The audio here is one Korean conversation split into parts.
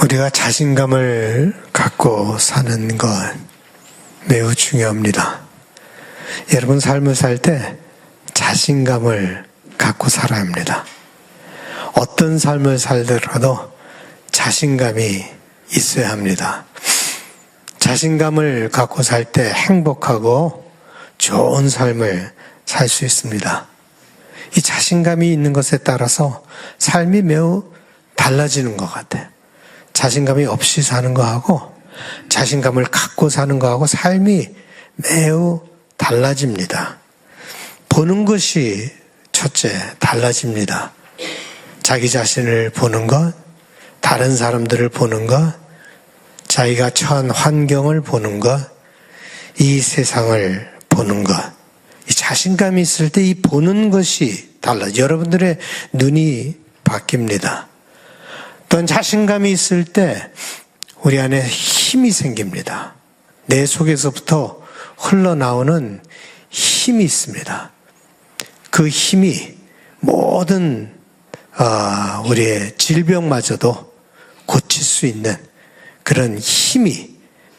우리가 자신감을 갖고 사는 것 매우 중요합니다. 여러분 삶을 살 때 자신감을 갖고 살아야 합니다. 어떤 삶을 살더라도 자신감이 있어야 합니다. 자신감을 갖고 살 때 행복하고 좋은 삶을 살 수 있습니다. 이 자신감이 있는 것에 따라서 삶이 매우 달라지는 것 같아요. 자신감이 없이 사는 거하고 자신감을 갖고 사는 거하고 삶이 매우 달라집니다. 보는 것이 첫째 달라집니다. 자기 자신을 보는 것, 다른 사람들을 보는 것, 자기가 처한 환경을 보는 것, 이 세상을 보는 것. 이 자신감이 있을 때 이 보는 것이 달라요. 여러분들의 눈이 바뀝니다. 또한 자신감이 있을 때 우리 안에 힘이 생깁니다. 내 속에서부터 흘러나오는 힘이 있습니다. 그 힘이 모든 우리의 질병마저도 고칠 수 있는 그런 힘이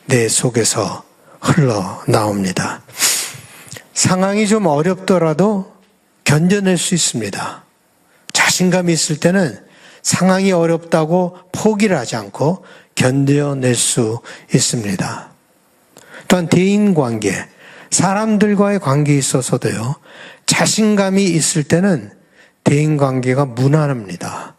내 속에서 흘러나옵니다. 상황이 좀 어렵더라도 견뎌낼 수 있습니다. 자신감이 있을 때는 상황이 어렵다고 포기를 하지 않고 견뎌낼 수 있습니다. 또한 대인관계, 사람들과의 관계에 있어서도요, 자신감이 있을 때는 대인관계가 무난합니다.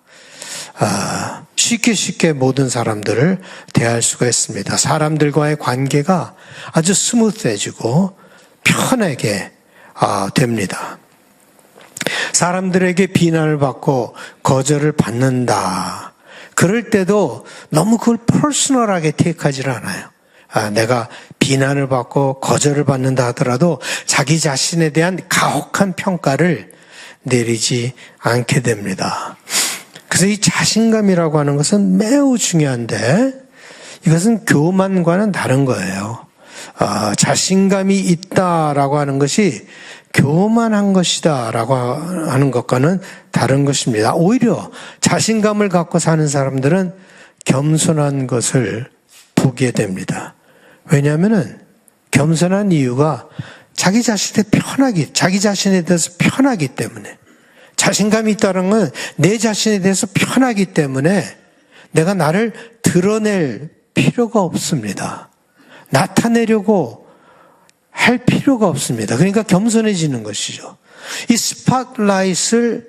쉽게 모든 사람들을 대할 수가 있습니다. 사람들과의 관계가 아주 스무스해지고 편하게 됩니다. 사람들에게 비난을 받고 거절을 받는다. 그럴 때도 너무 그걸 퍼스널하게 테이크하지는 않아요. 내가 비난을 받고 거절을 받는다 하더라도 자기 자신에 대한 가혹한 평가를 내리지 않게 됩니다. 그래서 이 자신감이라고 하는 것은 매우 중요한데 이것은 교만과는 다른 거예요. 자신감이 있다라고 하는 것이 교만한 것이다라고 하는 것과는 다른 것입니다. 오히려 자신감을 갖고 사는 사람들은 겸손한 것을 보게 됩니다. 왜냐하면은 겸손한 이유가 자기 자신에 대해서 편하기 때문에, 자신감이 있다는 건 내 자신에 대해서 편하기 때문에 내가 나를 드러낼 필요가 없습니다. 나타내려고 할 필요가 없습니다. 그러니까 겸손해지는 것이죠. 이 스팟라이트를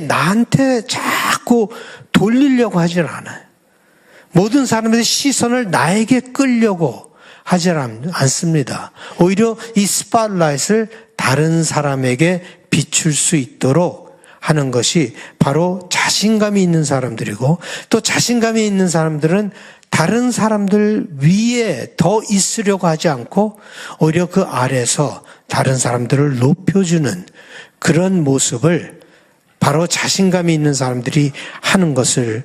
나한테 자꾸 돌리려고 하질 않아요. 모든 사람들의 시선을 나에게 끌려고 하지 않습니다. 오히려 이 스팟라이트를 다른 사람에게 비출 수 있도록 하는 것이 바로 자신감이 있는 사람들이고, 또 자신감이 있는 사람들은 다른 사람들 위에 더 있으려고 하지 않고 오히려 그 아래에서 다른 사람들을 높여주는 그런 모습을 바로 자신감이 있는 사람들이 하는 것을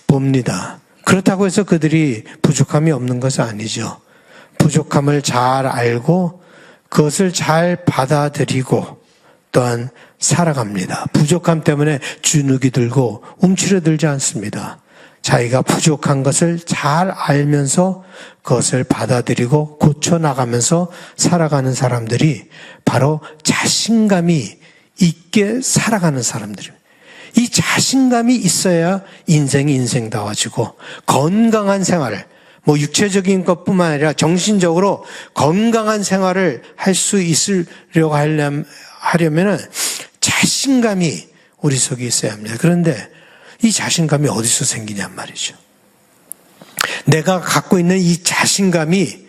봅니다. 그렇다고 해서 그들이 부족함이 없는 것은 아니죠. 부족함을 잘 알고 그것을 잘 받아들이고 또한 살아갑니다. 부족함 때문에 주눅이 들고 움츠러들지 않습니다. 자기가 부족한 것을 잘 알면서 그것을 받아들이고 고쳐나가면서 살아가는 사람들이 바로 자신감이 있게 살아가는 사람들입니다. 이 자신감이 있어야 인생이 인생다워지고 건강한 생활을, 육체적인 것뿐만 아니라 정신적으로 건강한 생활을 할 수 있으려고 하려면은 자신감이 우리 속에 있어야 합니다. 그런데 이 자신감이 어디서 생기냔 말이죠. 내가 갖고 있는 이 자신감이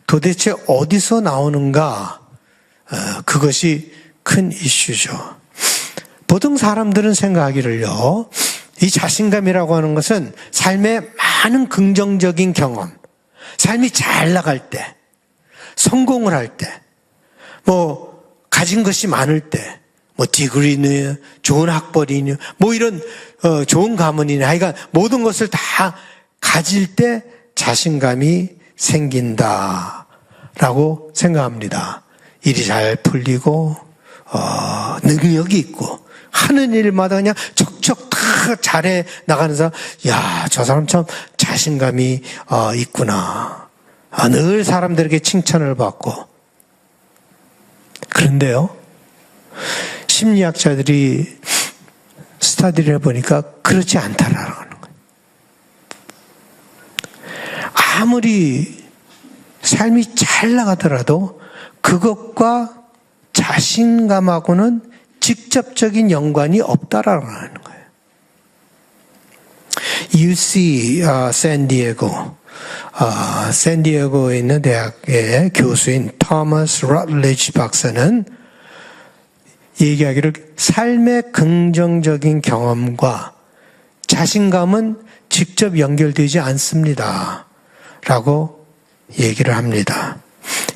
도대체 어디서 나오는가? 그것이 큰 이슈죠. 보통 사람들은 생각하기를요, 이 자신감이라고 하는 것은 삶의 많은 긍정적인 경험, 삶이 잘 나갈 때, 성공을 할 때, 가진 것이 많을 때, 디그리니, 좋은 학벌이니, 이런, 좋은 가문이니, 하여간 모든 것을 다 가질 때 자신감이 생긴다라고 생각합니다. 일이 잘 풀리고, 능력이 있고, 하는 일마다 그냥 척척 다 잘해 나가는 사람, 야, 저 사람 참 자신감이 있구나. 늘 사람들에게 칭찬을 받고. 그런데요, 심리학자들이 스터디를 해보니까 그렇지 않다라는 거예요. 아무리 삶이 잘 나가더라도 그것과 자신감하고는 직접적인 연관이 없다라는 거예요. UC 샌디에고에 있는 대학의 교수인 토마스 러틀리지 박사는 얘기하기를 삶의 긍정적인 경험과 자신감은 직접 연결되지 않습니다. 라고 얘기를 합니다.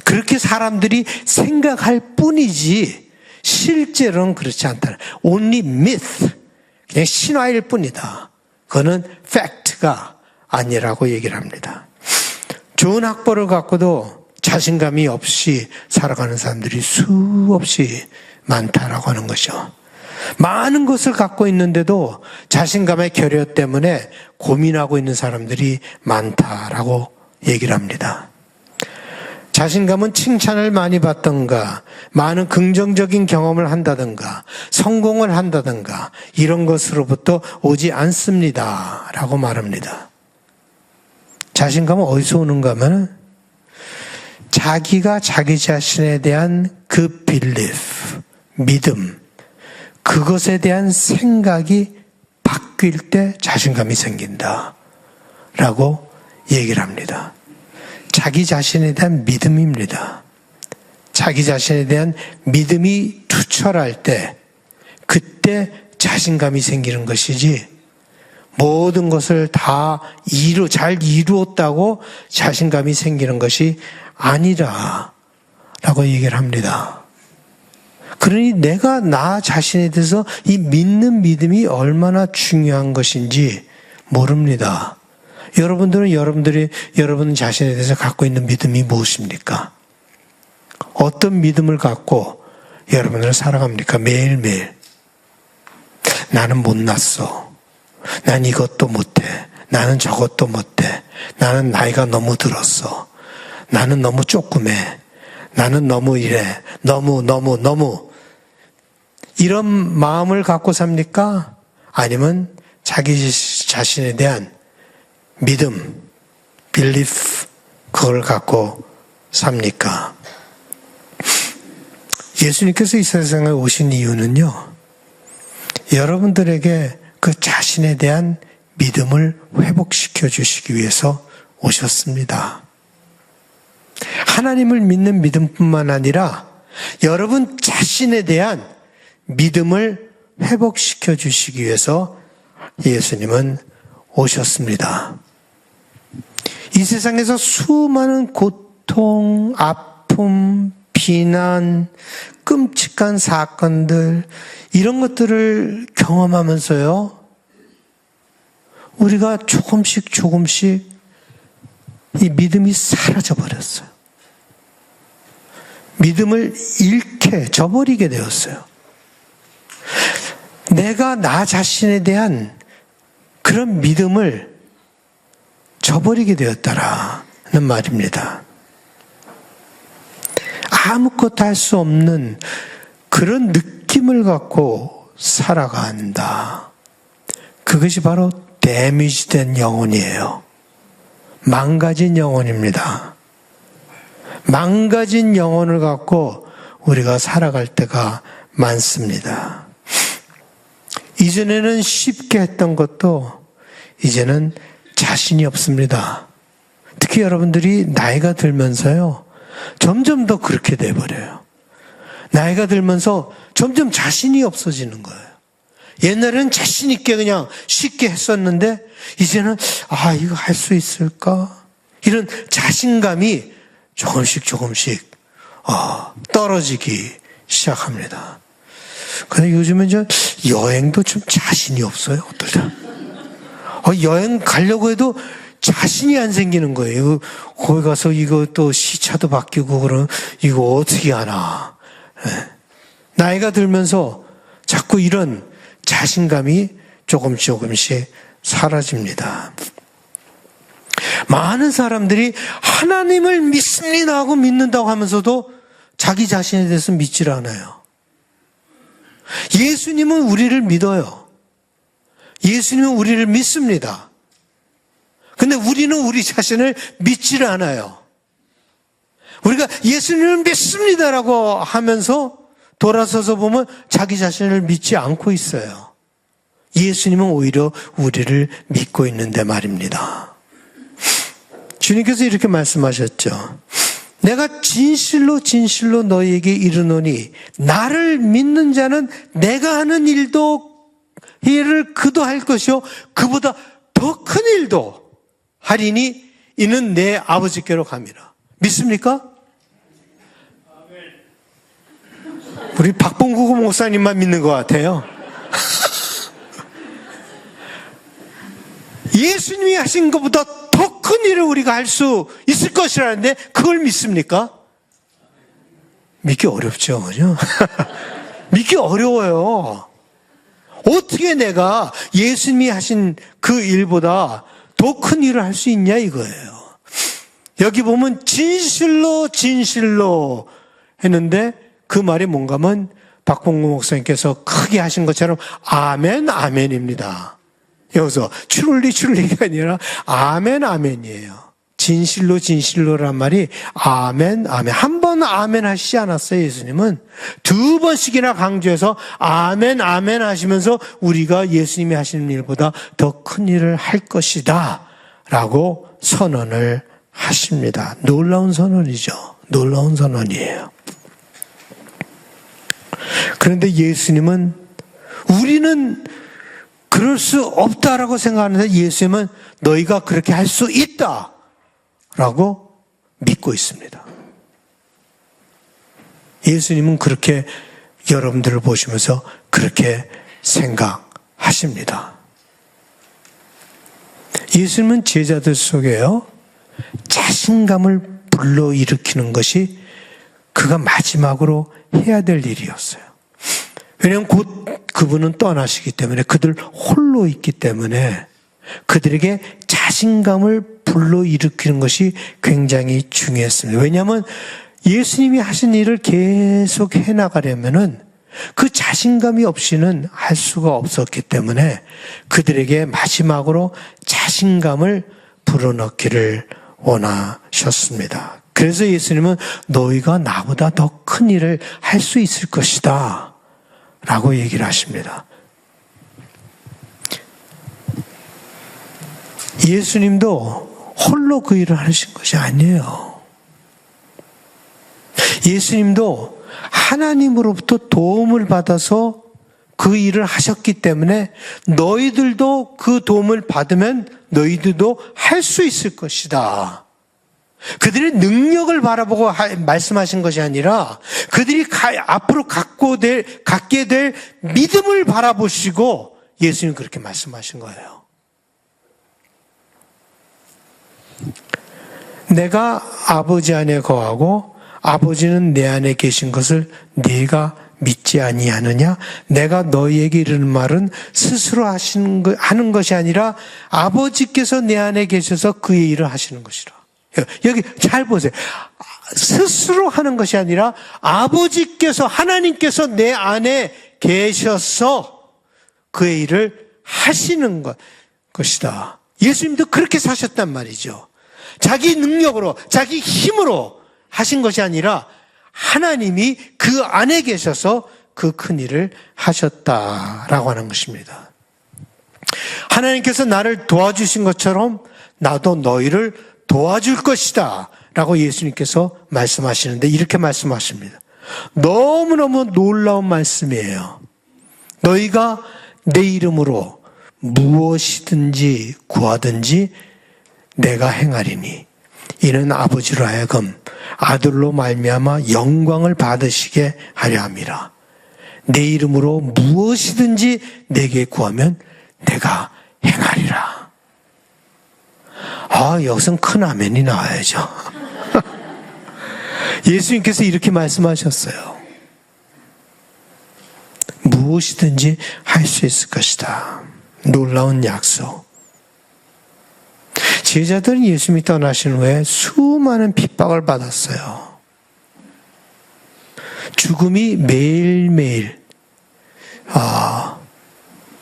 그렇게 사람들이 생각할 뿐이지 실제로는 그렇지 않다. Only myth, 그냥 신화일 뿐이다. 그거는 팩트가 아니라고 얘기를 합니다. 좋은 학벌을 갖고도 자신감이 없이 살아가는 사람들이 수없이 많다라고 하는 것이죠. 많은 것을 갖고 있는데도 자신감의 결여 때문에 고민하고 있는 사람들이 많다라고 얘기를 합니다. 자신감은 칭찬을 많이 받던가, 많은 긍정적인 경험을 한다든가, 성공을 한다든가, 이런 것으로부터 오지 않습니다. 라고 말합니다. 자신감은 어디서 오는가 하면, 자기가 자기 자신에 대한 그 belief, 믿음, 그것에 대한 생각이 바뀔 때 자신감이 생긴다. 라고 얘기를 합니다. 자기 자신에 대한 믿음입니다. 자기 자신에 대한 믿음이 투철할 때, 그때 자신감이 생기는 것이지, 모든 것을 다 잘 이루었다고 자신감이 생기는 것이 아니라, 라고 얘기를 합니다. 그러니 내가 나 자신에 대해서 이 믿는 믿음이 얼마나 중요한 것인지 모릅니다. 여러분들은 여러분 자신에 대해서 갖고 있는 믿음이 무엇입니까? 어떤 믿음을 갖고 여러분들은 살아갑니까? 매일매일. 나는 못났어. 난 이것도 못해. 나는 저것도 못해. 나는 나이가 너무 들었어. 나는 너무 조그매. 나는 너무 이래. 너무. 이런 마음을 갖고 삽니까? 아니면 자기 자신에 대한 믿음, belief, 그걸 갖고 삽니까? 예수님께서 이 세상에 오신 이유는요, 여러분들에게 그 자신에 대한 믿음을 회복시켜 주시기 위해서 오셨습니다. 하나님을 믿는 믿음뿐만 아니라 여러분 자신에 대한 믿음을 회복시켜 주시기 위해서 예수님은 오셨습니다. 이 세상에서 수많은 고통, 아픔, 비난, 끔찍한 사건들, 이런 것들을 경험하면서요, 우리가 조금씩 이 믿음이 사라져 버렸어요. 믿음을 저버리게 되었어요. 내가 나 자신에 대한 그런 믿음을 저버리게 되었다라는 말입니다. 아무것도 할 수 없는 그런 느낌을 갖고 살아간다. 그것이 바로 데미지된 영혼이에요. 망가진 영혼입니다. 망가진 영혼을 갖고 우리가 살아갈 때가 많습니다. 이전에는 쉽게 했던 것도 이제는 자신이 없습니다. 특히 여러분들이 나이가 들면서요, 점점 더 그렇게 돼버려요. 나이가 들면서 점점 자신이 없어지는 거예요. 옛날에는 자신 있게 그냥 쉽게 했었는데 이제는 이거 할 수 있을까? 이런 자신감이 조금씩 떨어지기 시작합니다. 근데 요즘은 여행도 좀 자신이 없어요, 어떨 때. 여행 가려고 해도 자신이 안 생기는 거예요. 거기 가서 이거 또 시차도 바뀌고 그러면 이거 어떻게 하나. 나이가 들면서 자꾸 이런 자신감이 조금씩 사라집니다. 많은 사람들이 하나님을 믿습니다 하고 믿는다고 하면서도 자기 자신에 대해서 믿질 않아요. 예수님은 우리를 믿어요. 예수님은 우리를 믿습니다. 근데 우리는 우리 자신을 믿질 않아요. 우리가 예수님을 믿습니다라고 하면서 돌아서서 보면 자기 자신을 믿지 않고 있어요. 예수님은 오히려 우리를 믿고 있는데 말입니다. 주님께서 이렇게 말씀하셨죠. 내가 진실로 너희에게 이르노니 나를 믿는 자는 내가 하는 일을 그도 할 것이요 그보다 더 큰 일도 하리니 이는 내 아버지께로 감이라. 믿습니까? 우리 박봉구 목사님만 믿는 것 같아요. 예수님이 하신 것보다 더 큰 일을 우리가 할 수 있을 것이라는데 그걸 믿습니까? 믿기 어렵죠, 그죠? 믿기 어려워요. 어떻게 내가 예수님이 하신 그 일보다 더 큰 일을 할 수 있냐 이거예요. 여기 보면 진실로 했는데 그 말이 뭔가 하면 박봉구 목사님께서 크게 하신 것처럼 아멘입니다. 여기서 추룰리가 아니라 아멘이에요. 진실로란 말이 아멘. 한 번 아멘 하시지 않았어요, 예수님은. 2번씩이나 강조해서 아멘 하시면서 우리가 예수님이 하시는 일보다 더 큰 일을 할 것이다 라고 선언을 하십니다. 놀라운 선언이죠. 놀라운 선언이에요. 그런데 예수님은 우리는 그럴 수 없다라고 생각하는데 예수님은 너희가 그렇게 할 수 있다라고 믿고 있습니다. 예수님은 그렇게 여러분들을 보시면서 그렇게 생각하십니다. 예수님은 제자들 속에요, 자신감을 불러일으키는 것이 그가 마지막으로 해야 될 일이었어요. 왜냐하면 곧 그분은 떠나시기 때문에 그들 홀로 있기 때문에 그들에게 자신감을 불러일으키는 것이 굉장히 중요했습니다. 왜냐하면 예수님이 하신 일을 계속 해나가려면은 그 자신감이 없이는 할 수가 없었기 때문에 그들에게 마지막으로 자신감을 불어넣기를 원하셨습니다. 그래서 예수님은 너희가 나보다 더 큰 일을 할 수 있을 것이다 라고 얘기를 하십니다. 예수님도 홀로 그 일을 하신 것이 아니에요. 예수님도 하나님으로부터 도움을 받아서 그 일을 하셨기 때문에 너희들도 그 도움을 받으면 너희들도 할 수 있을 것이다. 그들의 능력을 바라보고 말씀하신 것이 아니라 그들이 앞으로 갖게 될 믿음을 바라보시고 예수님 그렇게 말씀하신 거예요. 내가 아버지 안에 거하고 아버지는 내 안에 계신 것을 네가 믿지 아니하느냐? 내가 너희에게 이르는 말은 스스로 하는 것이 아니라 아버지께서 내 안에 계셔서 그의 일을 하시는 것이라. 여기 잘 보세요. 스스로 하는 것이 아니라 아버지께서, 하나님께서 내 안에 계셔서 그의 일을 하시는 것이다. 예수님도 그렇게 사셨단 말이죠. 자기 능력으로, 자기 힘으로 하신 것이 아니라 하나님이 그 안에 계셔서 그 큰 일을 하셨다라고 하는 것입니다. 하나님께서 나를 도와주신 것처럼 나도 너희를 도와줄 것이다 라고 예수님께서 말씀하시는데 이렇게 말씀하십니다. 너무너무 놀라운 말씀이에요. 너희가 내 이름으로 무엇이든지 구하든지 내가 행하리니 이는 아버지로 하여금 아들로 말미암아 영광을 받으시게 하려 함이라. 내 이름으로 무엇이든지 내게 구하면 내가 행하리라. 여기선 큰 아멘이 나와야죠. 예수님께서 이렇게 말씀하셨어요. 무엇이든지 할 수 있을 것이다. 놀라운 약속. 제자들은 예수님이 떠나신 후에 수많은 핍박을 받았어요. 죽음이 매일매일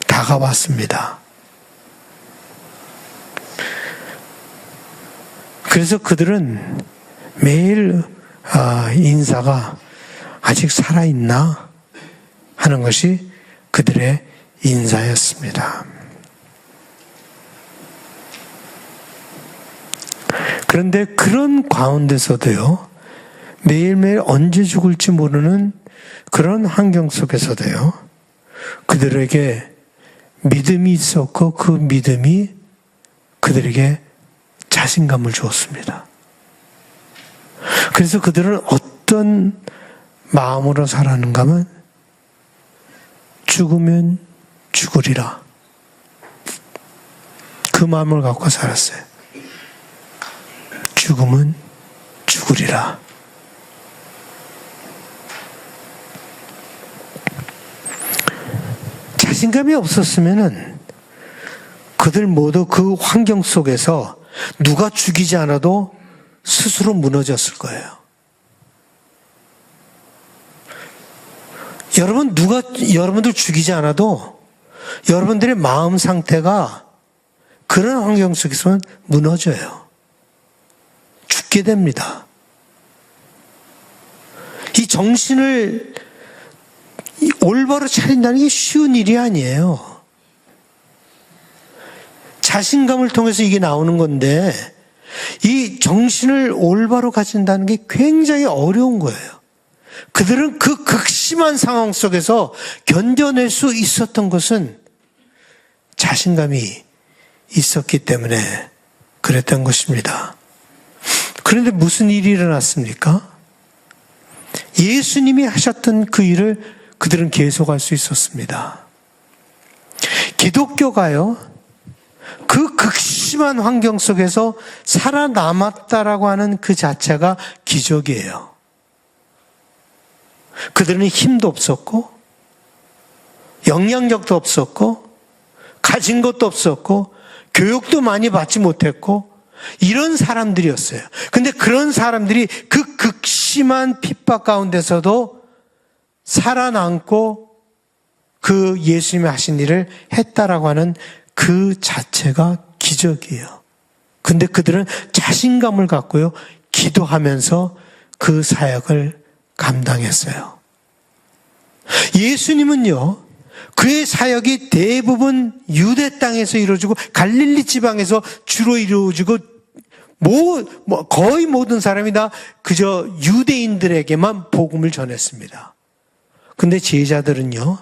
다가왔습니다. 그래서 그들은 매일 인사가 아직 살아있나 하는 것이 그들의 인사였습니다. 그런데 그런 가운데서도요, 매일매일 언제 죽을지 모르는 그런 환경 속에서도요, 그들에게 믿음이 있었고 그 믿음이 그들에게 자신감을 주었습니다. 그래서 그들은 어떤 마음으로 살았는가 하면 죽으면 죽으리라. 그 마음을 갖고 살았어요. 죽으면 죽으리라. 자신감이 없었으면은 그들 모두 그 환경 속에서 누가 죽이지 않아도 스스로 무너졌을 거예요. 여러분들 죽이지 않아도 여러분들의 마음 상태가 그런 환경 속에서는 무너져요. 죽게 됩니다. 이 정신을 올바로 차린다는 게 쉬운 일이 아니에요. 자신감을 통해서 이게 나오는 건데 이 정신을 올바로 가진다는 게 굉장히 어려운 거예요. 그들은 그 극심한 상황 속에서 견뎌낼 수 있었던 것은 자신감이 있었기 때문에 그랬던 것입니다. 그런데 무슨 일이 일어났습니까? 예수님이 하셨던 그 일을 그들은 계속할 수 있었습니다. 기독교가요, 그 극심한 환경 속에서 살아남았다라고 하는 그 자체가 기적이에요. 그들은 힘도 없었고, 영향력도 없었고, 가진 것도 없었고, 교육도 많이 받지 못했고, 이런 사람들이었어요. 근데 그런 사람들이 그 극심한 핍박 가운데서도 살아남고 그 예수님이 하신 일을 했다라고 하는 그 자체가 기적이에요. 근데 그들은 자신감을 갖고요, 기도하면서 그 사역을 감당했어요. 예수님은요, 그의 사역이 대부분 유대 땅에서 이루어지고 갈릴리 지방에서 주로 이루어지고 거의 모든 사람이 다 그저 유대인들에게만 복음을 전했습니다. 근데 제자들은요,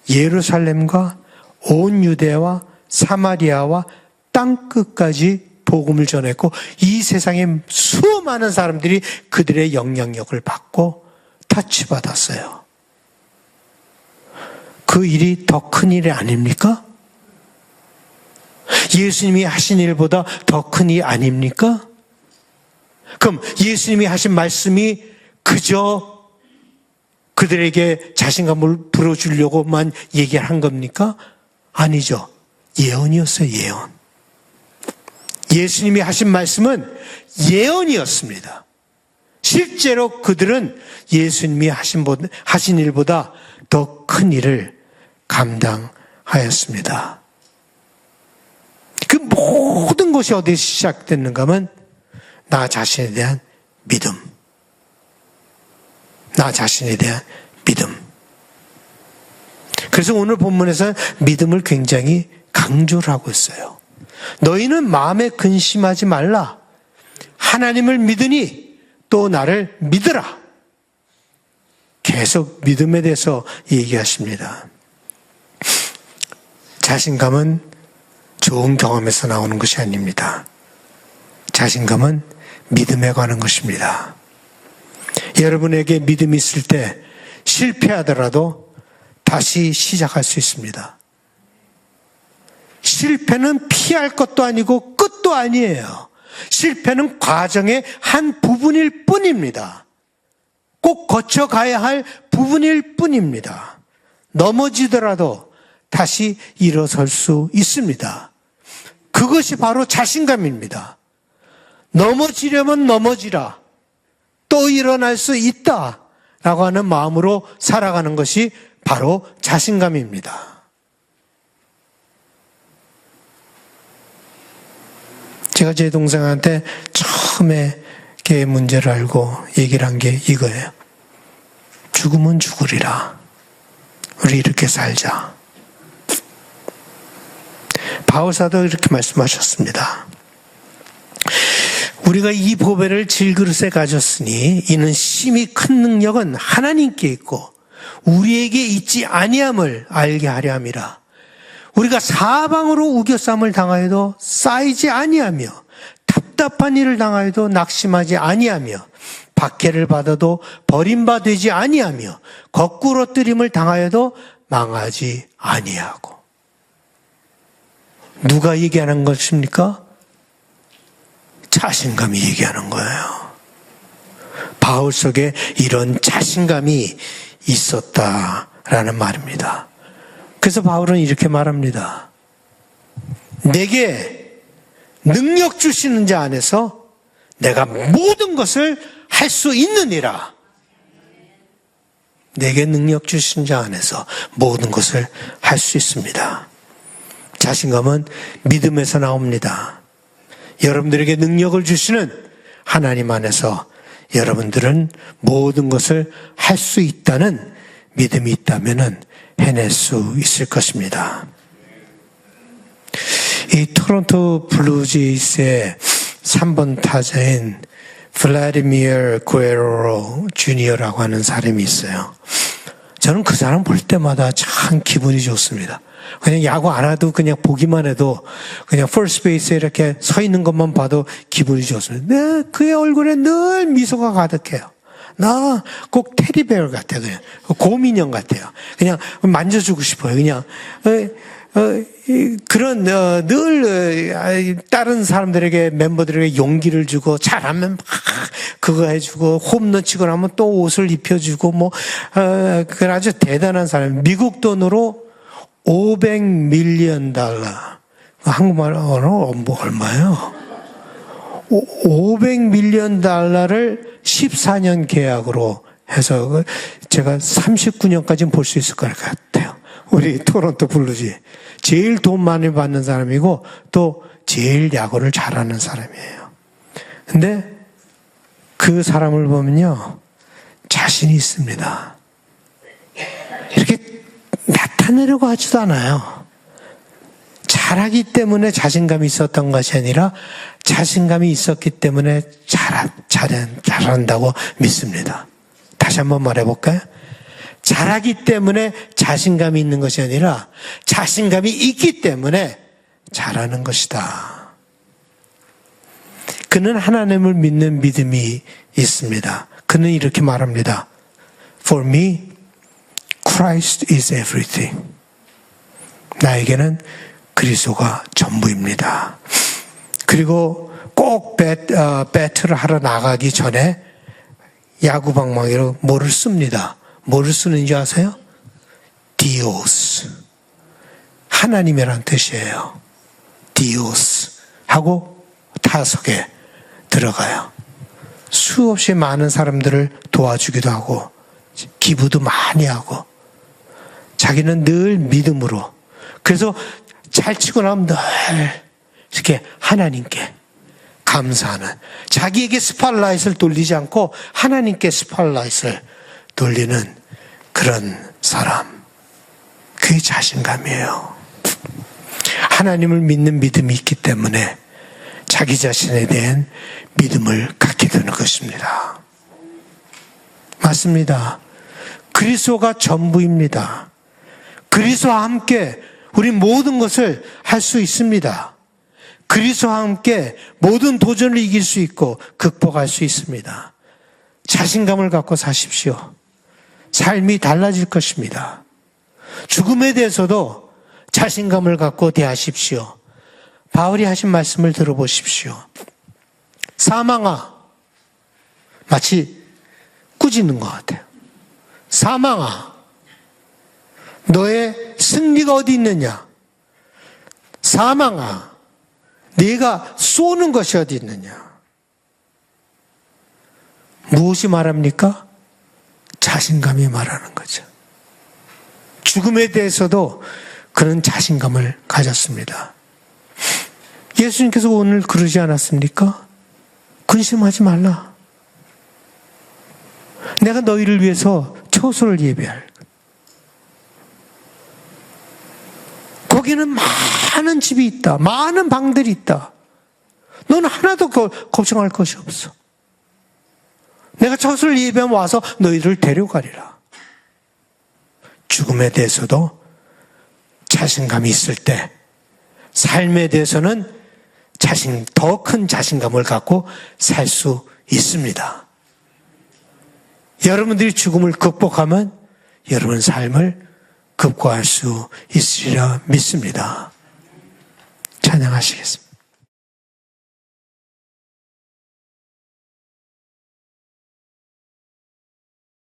예루살렘과 온 유대와 사마리아와 땅끝까지 복음을 전했고 이 세상의 수많은 사람들이 그들의 영향력을 받고 타치받았어요. 그 일이 더 큰 일이 아닙니까? 예수님이 하신 일보다 더 큰 일 아닙니까? 그럼 예수님이 하신 말씀이 그저 그들에게 자신감을 불어주려고만 얘기를 한 겁니까? 아니죠. 예언이었어요, 예언. 예수님이 하신 말씀은 예언이었습니다. 실제로 그들은 예수님이 하신 일보다 더 큰 일을 감당하였습니다. 그 모든 것이 어디서 시작됐는가 하면 나 자신에 대한 믿음. 나 자신에 대한 믿음. 그래서 오늘 본문에서는 믿음을 굉장히 강조를 하고 있어요. 너희는 마음에 근심하지 말라. 하나님을 믿으니 또 나를 믿으라. 계속 믿음에 대해서 얘기하십니다. 자신감은 좋은 경험에서 나오는 것이 아닙니다. 자신감은 믿음에 관한 것입니다. 여러분에게 믿음이 있을 때 실패하더라도 다시 시작할 수 있습니다. 실패는 피할 것도 아니고 끝도 아니에요. 실패는 과정의 한 부분일 뿐입니다. 꼭 거쳐가야 할 부분일 뿐입니다. 넘어지더라도 다시 일어설 수 있습니다. 그것이 바로 자신감입니다. 넘어지려면 넘어지라. 또 일어날 수 있다. 라고 하는 마음으로 살아가는 것이 바로 자신감입니다. 제가 제 동생한테 처음에 걔의 문제를 알고 얘기를 한 게 이거예요. 죽으면 죽으리라. 우리 이렇게 살자. 바울사도 이렇게 말씀하셨습니다. 우리가 이 보배를 질그릇에 가졌으니 이는 심히 큰 능력은 하나님께 있고 우리에게 있지 아니함을 알게 하려 함이라. 우리가 사방으로 우겨쌈을 당하여도 쌓이지 아니하며 답답한 일을 당하여도 낙심하지 아니하며 박해를 받아도 버림받지 아니하며 거꾸로 뜨림을 당하여도 망하지 아니하고. 누가 얘기하는 것입니까? 자신감이 얘기하는 거예요. 바울 속에 이런 자신감이 있었다라는 말입니다. 그래서 바울은 이렇게 말합니다. 내게 능력 주시는 자 안에서 내가 모든 것을 할 수 있느니라. 내게 능력 주신 자 안에서 모든 것을 할 수 있습니다. 자신감은 믿음에서 나옵니다. 여러분들에게 능력을 주시는 하나님 안에서 여러분들은 모든 것을 할 수 있다는 믿음이 있다면 해낼 수 있을 것입니다. 이 토론토 블루제이스의 3번 타자인 블라디미어 구에로 주니어라고 하는 사람이 있어요. 저는 그 사람 볼 때마다 참 기분이 좋습니다. 그냥 야구 안 해도 그냥 보기만 해도 그냥 퍼스트 베이스에 이렇게 서 있는 것만 봐도 기분이 좋습니다. 네, 그의 얼굴에 늘 미소가 가득해요. 나 꼭 테디베어 같아요. 그냥 곰인형 같아요. 그냥 만져주고 싶어요. 그냥 그런 늘 다른 사람들에게 멤버들에게 용기를 주고 잘하면 막 그거 해주고 홈런 치고 나면 또 옷을 입혀주고 뭐 그건 아주 대단한 사람. 미국 돈으로 $500 밀리언. 한국말로 뭐 얼마예요? $500 밀리언을 14년 계약으로 해서 제가 39년까지는 볼 수 있을 것 같아요. 우리 토론토 블루지. 제일 돈 많이 받는 사람이고 또 제일 야구를 잘하는 사람이에요. 근데 그 사람을 보면요. 자신이 있습니다. 이렇게 나타내려고 하지도 않아요. 잘하기 때문에 자신감이 있었던 것이 아니라 자신감이 있었기 때문에 잘한다고 믿습니다. 다시 한번 말해볼까요? 잘하기 때문에 자신감이 있는 것이 아니라 자신감이 있기 때문에 잘하는 것이다. 그는 하나님을 믿는 믿음이 있습니다. 그는 이렇게 말합니다. For me, Christ is everything. 나에게는 그리스도가 전부입니다. 그리고 꼭 배틀을 하러 나가기 전에 야구 방망이로 뭐를 씁니다. 뭐를 쓰는지 아세요? 디오스. 하나님이란 뜻이에요. 디오스. 하고 타석에 들어가요. 수없이 많은 사람들을 도와주기도 하고 기부도 많이 하고 자기는 늘 믿음으로 그래서 잘 치고 나면 늘 이렇게 하나님께 감사하는 자기에게 스팟라이트를 돌리지 않고 하나님께 스팟라이트를 돌리는 그런 사람. 그게 자신감이에요. 하나님을 믿는 믿음이 있기 때문에 자기 자신에 대한 믿음을 갖게 되는 것입니다. 맞습니다. 그리스도가 전부입니다. 그리스도와 함께 우리 모든 것을 할 수 있습니다. 그리스도와 함께 모든 도전을 이길 수 있고 극복할 수 있습니다. 자신감을 갖고 사십시오. 삶이 달라질 것입니다. 죽음에 대해서도 자신감을 갖고 대하십시오. 바울이 하신 말씀을 들어보십시오. 사망아, 마치 꾸짖는 것 같아요. 사망아, 너의 승리가 어디 있느냐? 사망아, 네가 쏘는 것이 어디 있느냐? 무엇이 말합니까? 자신감이 말하는 거죠. 죽음에 대해서도 그런 자신감을 가졌습니다. 예수님께서 오늘 그러지 않았습니까? 근심하지 말라. 내가 너희를 위해서 처소를 예비할. 거기는 많은 집이 있다. 많은 방들이 있다. 너는 하나도 걱정할 것이 없어. 내가 처소를 예비하면 와서 너희를 데려가리라. 죽음에 대해서도 자신감이 있을 때 삶에 대해서는 더 큰 자신감을 갖고 살 수 있습니다. 여러분들이 죽음을 극복하면 여러분 삶을 극복할 수 있으리라 믿습니다. 찬양하시겠습니다.